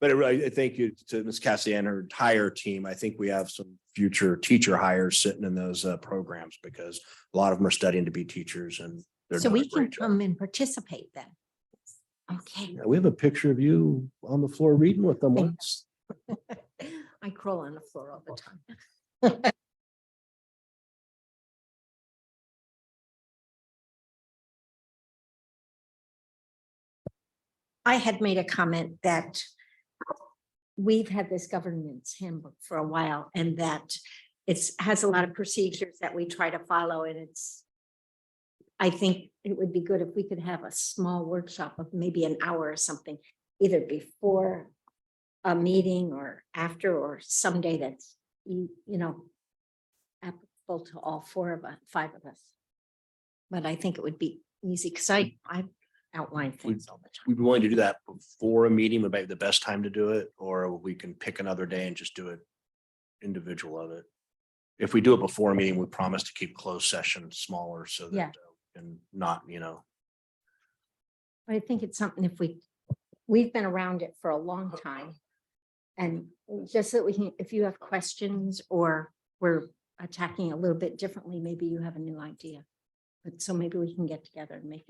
But thank you to Ms. Cassie and her entire team. I think we have some future teacher hires sitting in those programs because a lot of them are studying to be teachers and they're So doing we a can great job. come and participate then. Okay. Yeah, we have a picture of you on the floor reading with them Thank once. I crawl on the floor all the time. I had made a comment that we've had this governance handbook for a while and that has a lot of procedures that we try to follow and I think it would be good if we could have a small workshop of maybe an hour or something, either before a meeting or after or someday that's, applicable to all 5 of us. But I think it would be easy because I outline things all the time. We'd be willing to do that before a meeting would be the best time to do it, or we can pick another day and just do it individual of it. If we do it before a meeting, we promise to keep closed session smaller so that Yeah. and not, But I think it's something if we we've been around it for a long time. And just that we can, if you have questions or we're attacking a little bit differently, maybe you have a new idea. But so maybe we can get together and make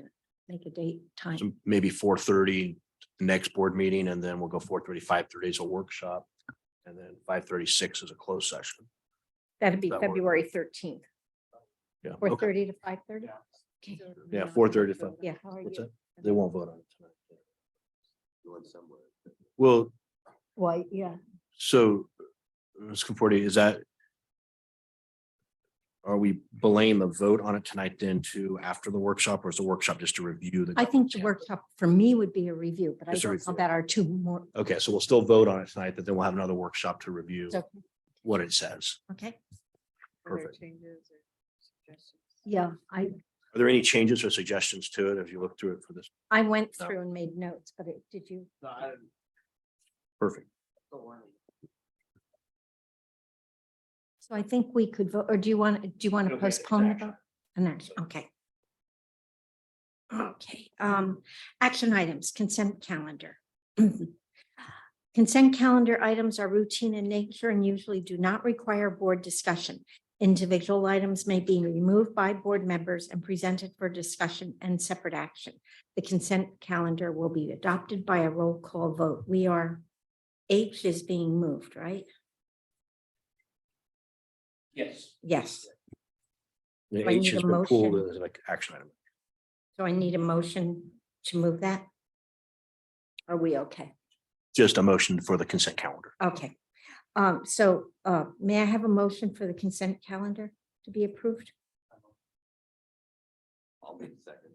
a date, time. So maybe 4:30, the next board meeting, and then we'll go 4:30, 5:30 is a workshop. And then 5:36 is a closed session. That'd be That work? February 13th, Yeah. 4:30 to 5:30. Yeah, 4:30 to 5. Yeah, how are What's you? that? They won't vote on it tonight. Going somewhere. Well, Well, yeah, so Ms. Conforti, is that? Are we belaying the vote on it tonight then to after the workshop, or is the workshop just to review the? I think the workshop for me would be a review, but I Just a don't know review. about our two more. Okay, so we'll still vote on it tonight, but then we'll have another workshop to review So, what it says. okay, Perfect. yeah, Are there any changes or suggestions to it as you look through it for this? I went No. through and made notes, but did you? Perfect. So I think we could vote, or do you want to Okay, postpone the it's vote? An action, okay. Okay, action items, consent calendar. Consent calendar items are routine in nature and usually do not require board discussion. Individual items may be removed by board members and presented for discussion and separate action. The consent calendar will be adopted by a roll call vote. H is being moved, right? Yes. Yes. The I H need has a been pulled motion. as like action item. So I need a motion to move that? Are we okay? Just a motion for the consent calendar. Okay. May I have a motion for the consent calendar to be approved? I'll make the second.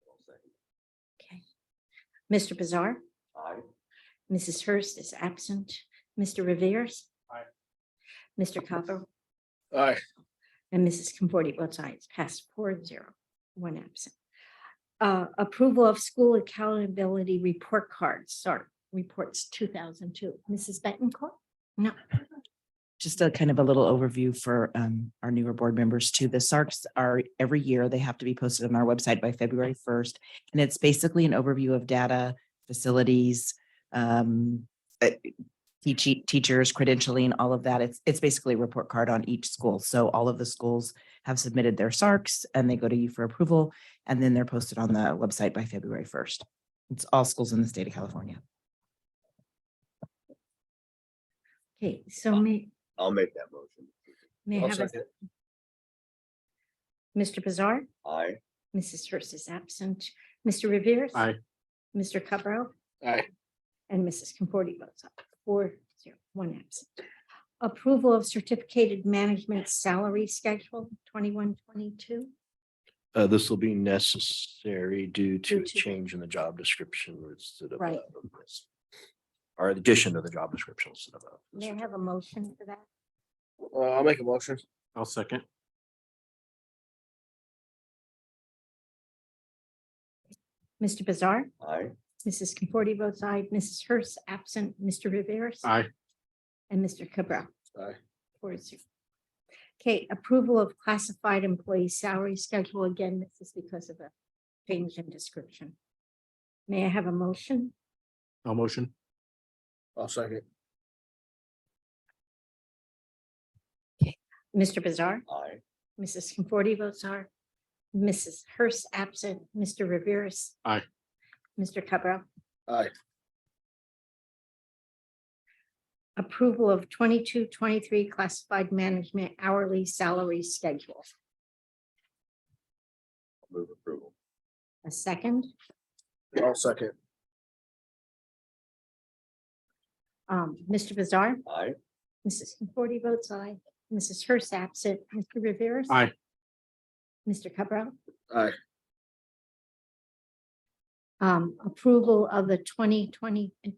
I'll second. Okay. Mr. Bizarre, Aye. Mrs. Hurst is absent. Mr. Rivers. Aye. Mr. Copper Aye. and Mrs. Conforti votes aye. It's passed 4-0, one absent. Approval of school accountability report cards, sorry, reports 2002. Mrs. Betancourt? No. Just a kind of a little overview for our newer board members too. The SARCs are every year, they have to be posted on our website by February 1st. And it's basically an overview of data, facilities, teachers, credentialing, all of that. It's basically a report card on each school. So all of the schools have submitted their SARCs and they go to you for approval. And then they're posted on the website by February 1st. It's all schools in the state of California. Okay, so I'll make that motion. may I I'll have a, second. Mr. Bizarre? Aye. Mrs. Hurst is absent. Mr. Rivers. Aye. Mr. Cabral Aye. and Mrs. Conforti votes aye. 4-0, one absent. Approval of certificated management salary schedule 21-22. This will be necessary due to Due a to- change in the job description instead of. Right. Or addition to the job description instead of. May I have a motion for that? I'll make a motion. I'll second. Mr. Bizarre, Aye. Mrs. Conforti votes aye, Mrs. Hurst absent, Mr. Rivers. Aye. And Mr. Cabral. Aye. 4-0. Okay, approval of classified employee salary schedule. Again, this is because of a change in description. May I have a motion? I'll motion. I'll second. Mr. Bizarre, Aye. Mrs. Conforti votes aye, Mrs. Hurst absent, Mr. Rivers. Aye. Mr. Cabral. Aye. Approval of 22-23 classified management hourly salary schedule. Move approval. A second, I'll second. Mr. Bizarre, Aye. Mrs. Conforti votes aye, Mrs. Hurst absent, Mr. Rivers. Aye. Mr. Cabral. Aye. Approval of the 2023,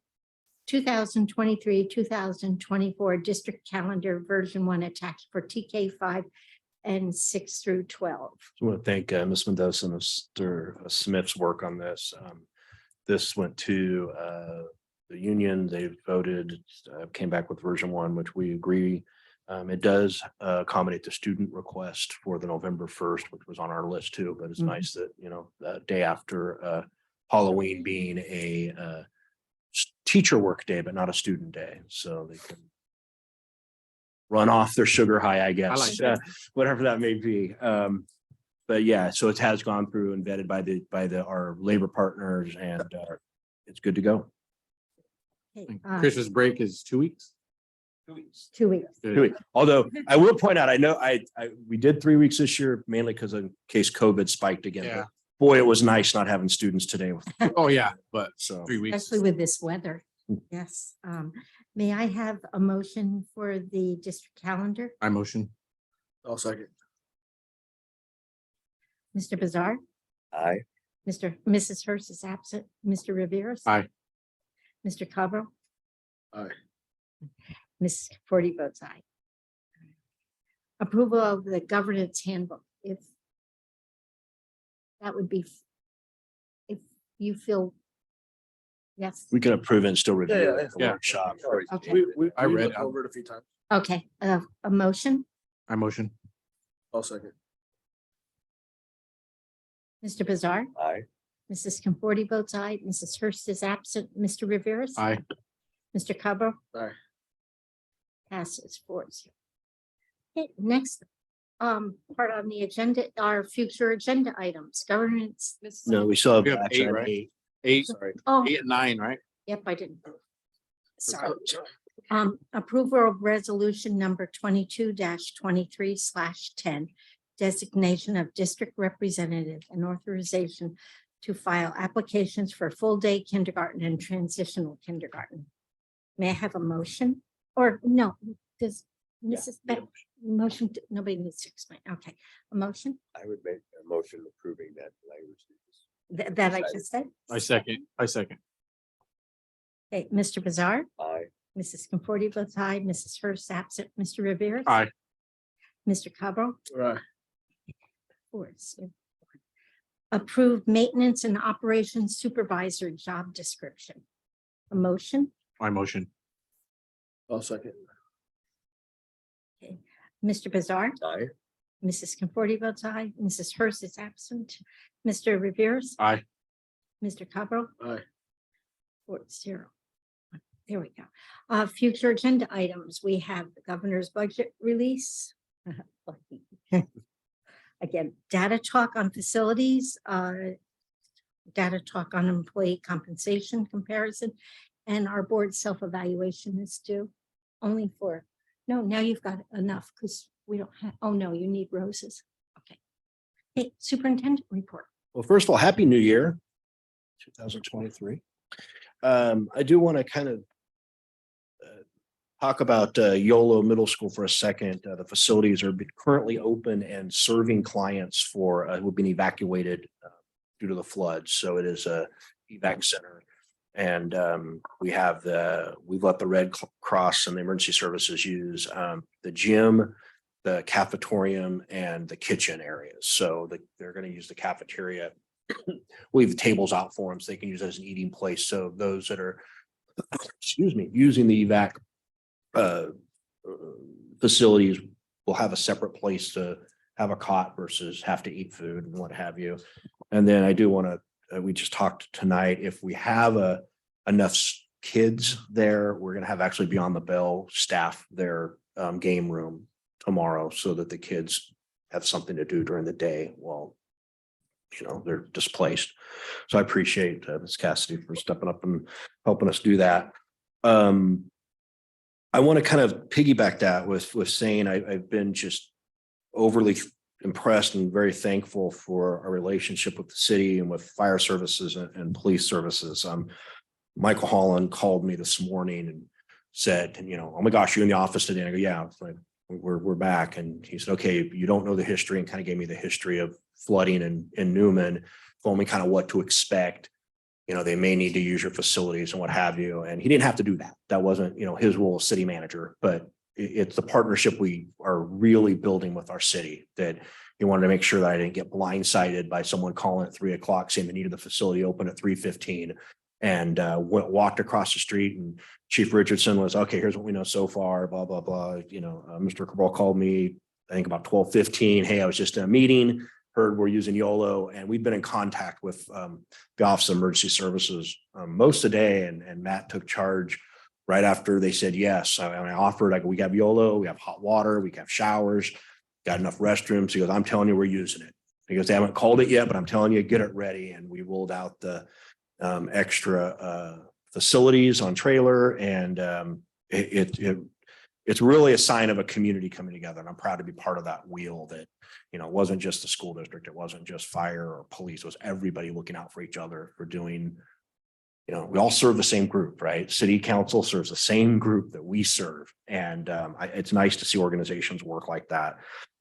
2024 district calendar version 1 attached for TK 5 and 6 through 12. I want to thank Ms. Mendoza and Mr. Smith's work on this. This went to the union. They voted, came back with version 1, which we agree. It does accommodate the student request for the November 1st, which was on our list too, but it's Mhm. nice that, the day after Halloween being a teacher work day, but not a student day. So they can run off their sugar high, I guess, whatever that may be. But yeah, so it has gone through and vetted by our labor partners, and it's good to go. Okay, Christmas break is 2 weeks. 2 weeks. 2 weeks. Although I will point out, I know we did 3 weeks this year, mainly because in case COVID spiked again. Yeah. But boy, it was nice not having students today. Oh, yeah, but So 3 weeks. Especially with this weather. Yes. May I have a motion for the district calendar? I motion. I'll second. Mr. Bizarre? Aye. Mrs. Hurst is absent. Mr. Riveros? Aye. Mr. Cabral? Aye. Mrs. Forty votes aye. Approval of the governance handbook, if that would be, if you feel, yes, We can approve it and still review it. at the Yeah. workshop. okay, I read looked over it a few times. okay, a motion, I motion. I'll second. Mr. Bizarre? Aye. Mrs. Conforti votes aye. Mrs. Hurst is absent. Mr. Riveros? Aye. Mr. Cabral? Aye. Passes 4-0. Okay, next, part on the agenda are future agenda items, governance. No, we still have We have action 8, on right? 8. 8, Sorry. Oh, 8 and 9, right? yep, I didn't. Sorry. Approval of resolution number 22-23/10, designation of district representative and authorization to file applications for full-day kindergarten and transitional kindergarten. May I have a motion? Or no, does Mrs. Beck, motion, nobody needs to explain. Okay, a motion I would make a motion approving that language. that I just said? I second. Okay, Mr. Bizarre, Aye. Mrs. Conforti votes aye, Mrs. Hurst absent, Mr. Rivera. Aye. Mr. Cabral. Right. 4-0. Approved maintenance and operations supervisor job description. A motion, I motion. I'll second. Mr. Bizarre, Aye. Mrs. Conforti votes aye, Mrs. Hurst is absent, Mr. Rivera. Aye. Mr. Cabral. Aye. 4-0. There we go. Future agenda items, we have the governor's budget release. Again, data talk on facilities, data talk on employee compensation comparison, and our board self-evaluation is due only for, no, now you've got enough because we don't have, oh no, you need roses. Okay. Hey, superintendent report. Well, first of all, Happy New Year, 2023. I do want to kind of talk about YOLO Middle School for a second. The facilities are currently open and serving clients for who've been evacuated due to the floods. So it is a evac center. And we've let the Red Cross and the emergency services use the gym, the cafetorium, and the kitchen areas. So they're going to use the cafeteria. We have tables out for them so they can use it as an eating place. So those that are, using the evac facilities will have a separate place to have a cot versus have to eat food and what have you. And then I do want to, we just talked tonight, if we have enough kids there, we're going to have actually Beyond the Bell staff their game room tomorrow so that the kids have something to do during the day while they're displaced. So I appreciate Ms. Cassidy for stepping up and helping us do that. I want to kind of piggyback that with saying I've been just overly impressed and very thankful for our relationship with the city and with fire services and police services. Michael Holland called me this morning and said, oh my gosh, you're in the office today. And I go, yeah, it's like, we're back. And he said, okay, you don't know the history, and kind of gave me the history of flooding in Newman, told me kind of what to expect. They may need to use your facilities and what have you. And he didn't have to do that. That wasn't, his role as city manager, but it's the partnership we are really building with our city that he wanted to make sure that I didn't get blindsided by someone calling at 3 o'clock saying they needed the facility open at 3:15 and walked across the street, and Chief Richardson was, okay, here's what we know so far, blah, blah, blah. Mr. Cabral called me, I think about 12:15. Hey, I was just in a meeting. heard we're using YOLO, and we've been in contact with the Office of Emergency Services most of the day, and Matt took charge right after they said yes. I offered, like, we have YOLO, we have hot water, we have showers, got enough restrooms. He goes, I'm telling you, we're using it. He goes, they haven't called it yet, but I'm telling you, get it ready. And we rolled out the extra facilities on trailer, and it's really a sign of a community coming together. And I'm proud to be part of that wheel that, you know, it wasn't just the school district. It wasn't just fire or police. It was everybody looking out for each other, for doing, you know, we all serve the same group, right? City council serves the same group that we serve. And it's nice to see organizations work like that.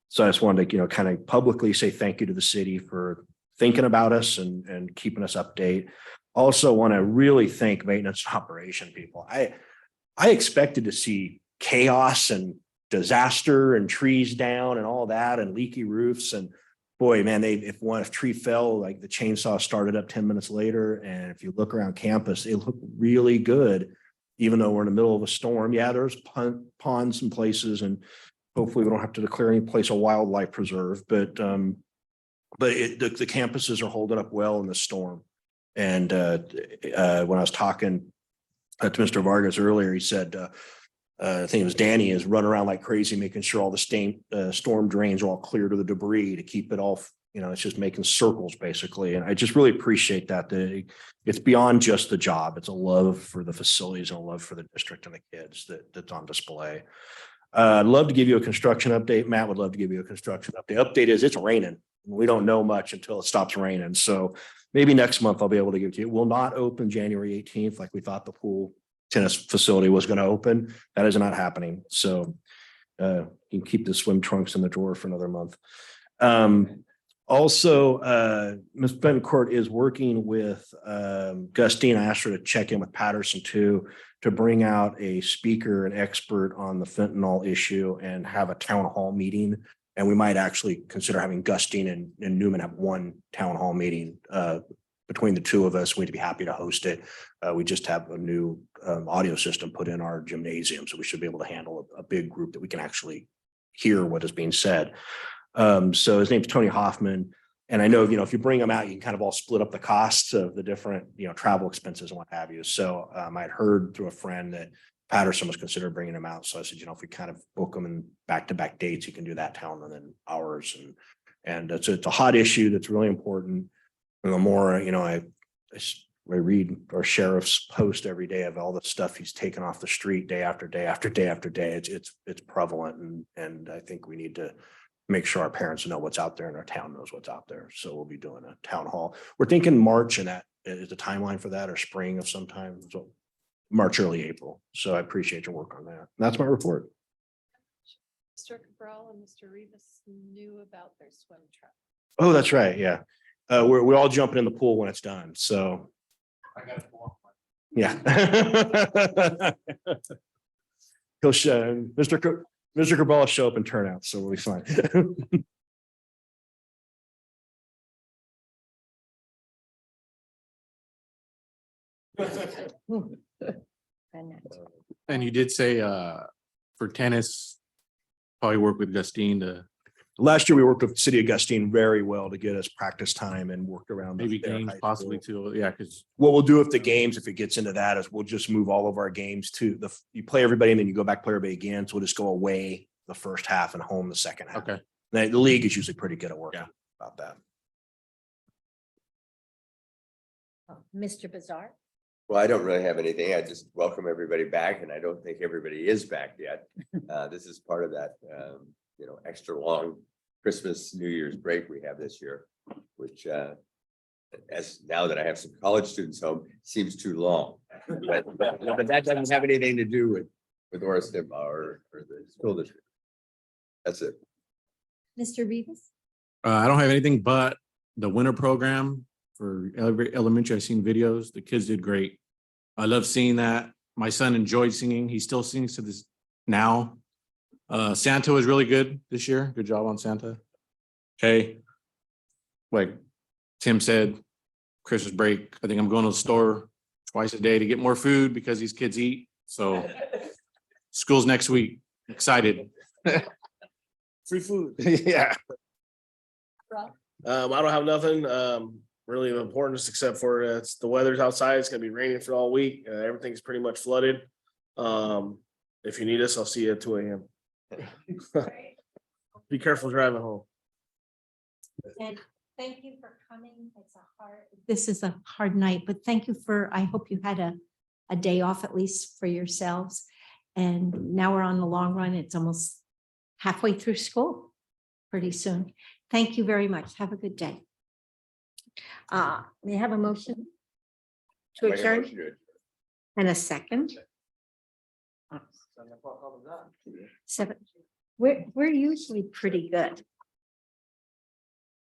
So I just wanted to, you know, kind of publicly say thank you to the city for thinking about us and keeping us update. Also want to really thank maintenance and operation people. I expected to see chaos and disaster and trees down and all that and leaky roofs. And boy, man, if a tree fell, like the chainsaw started up 10 minutes later. And if you look around campus, it looked really good, even though we're in the middle of a storm. Yeah, there's ponds and places, and hopefully we don't have to declare any place a wildlife preserve, but the campuses are holding up well in the storm. And when I was talking to Mr. Vargas earlier, he said, I think it was Danny, is running around like crazy, making sure all the storm drains are all clear to the debris to keep it all, you know, it's just making circles basically. And I just really appreciate that. It's beyond just the job. It's a love for the facilities and a love for the district and the kids that's on display. I'd love to give you a construction update. Matt would love to give you a construction update. Update is it's raining. We don't know much until it stops raining. So maybe next month I'll be able to give it to you. It will not open January 18th like we thought the pool tennis facility was going to open. That is not happening. So you can keep the swim trunks in the drawer for another month. Also, Ms. Bencourt is working with Gustine. I asked her to check in with Patterson too, to bring out a speaker, an expert on the fentanyl issue, and have a town hall meeting. And we might actually consider having Gustine and Newman have one town hall meeting between the two of us. We'd be happy to host it. We just have a new audio system put in our gymnasium, so we should be able to handle a big group that we can actually hear what is being said. So his name's Tony Hoffman. And I know, you know, if you bring them out, you can kind of all split up the costs of the different, you know, travel expenses and what have you. So I'd heard through a friend that Patterson was considering bringing them out. So I said, you know, if we kind of book them in back-to-back dates, you can do that town and then ours. And it's a hot issue that's really important. And the more, you know, I read our sheriff's post every day of all the stuff he's taken off the street day after day after day after day. It's prevalent. And I think we need to make sure our parents know what's out there and our town knows what's out there. So we'll be doing a town hall. We're thinking March, and that is the timeline for that, or spring of sometime. So March, early April. So I appreciate your work on that. And that's my report. Mr. Cabral and Mr. Rivas knew about their swim trip. Oh, that's right. Yeah. We're all jumping in the pool when it's done. So yeah. He'll show Mr. Cabral will show up and turn out, so we'll be fine. And you did say for tennis, probably work with Gustine to Last year, we worked with the City of Gustine very well to get us practice time and worked around. maybe their games high possibly school. too. Yeah, because What we'll do if the games, if it gets into that, is we'll just move all of our games to you play everybody and then you go back, play everybody again. So we'll just go away the first half and home the second half. okay. The league is usually pretty good at working about that. Mr. Bizarre? Well, I don't really have anything. I just welcome everybody back, and I don't think everybody is back yet. This is part of that, extra long Christmas, New Year's break we have this year, which, as now that I have some college students home, seems too long. But that doesn't have anything to do with Orriston or the school district. That's it. Mr. Rivas? I don't have anything but the winter program for elementary. I've seen videos. The kids did great. I love seeing that. My son enjoyed singing. He still sings to this now. Santa was really good this year. Good job on Santa. Okay. Like Tim said, Christmas break, I think I'm going to the store twice a day to get more food because these kids eat. So school's next week. Excited. Free food. Yeah. I don't have nothing really of importance except for it's the weather's outside. It's gonna be raining for all week. Everything's pretty much flooded. If you need us, I'll see you at 2 a.m. Be careful driving home. And thank you for coming. This is a hard night, but thank you I hope you had a day off at least for yourselves. And now we're on the long run. It's almost halfway through school pretty soon. Thank you very much. Have a good day. May I have a motion to adjourn and a second? 7. We're usually pretty good.